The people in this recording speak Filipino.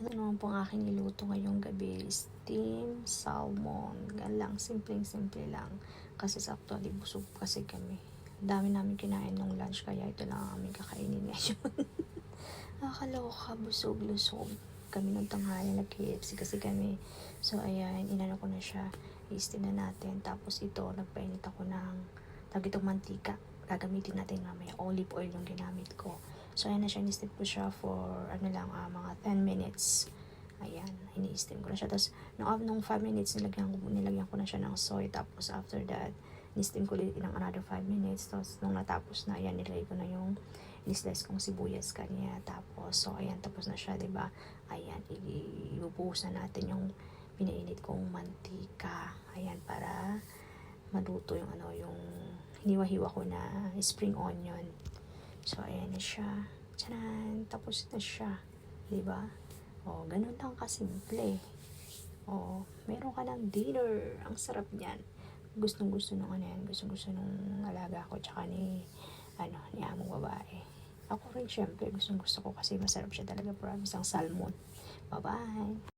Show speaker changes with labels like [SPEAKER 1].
[SPEAKER 1] Ano naman po ang aking niluto ngayong gabi, steam salmon. Gan lang, simpleng-simple lang. Kasi sakto, di busog kasi kami. Dami namin kinain nung lunch, kaya ito lang ang aming kakainin ngayon. Nakakaloka, busog-lusog kami nung tanghali, nag-KFC kasi kami. So, ayan, inano ko na siya. I-steam na natin. Tapos ito, nagpainit ako ng itong mantika. Gagamitin natin mamaya. Olive oil yung ginamit ko. So, ayan na siya. Ini-steam ko siya for, mga 10 minutes. Ayan, ini-steam ko na siya. Tapos, nung 5 minutes, nilagyan ko na siya ng soy. Tapos, after that, ini-steam ko ulit ng another 5 minutes. Tapos, nung natapos na, ayan, nilagay ko na yung ini-slice kong sibuyas kanya. Tapos, so, ayan, tapos na siya, diba? Ayan, ibubuhos na natin yung pinainit kong mantika. Ayan, para maluto yung yung hiniwa-hiwa ko na spring onion. So, ayan na siya. Tcharan! Tapos na siya. Diba? O, ganun lang kasimple. O, meron ka ng dinner. Ang sarap niyan. Gustong-gusto nung gustong-gusto nung alaga ko, tsaka ni among babae. Ako rin, syempre, gustong-gusto ko kasi masarap siya talaga. Promise, ang salmon. Bye-bye!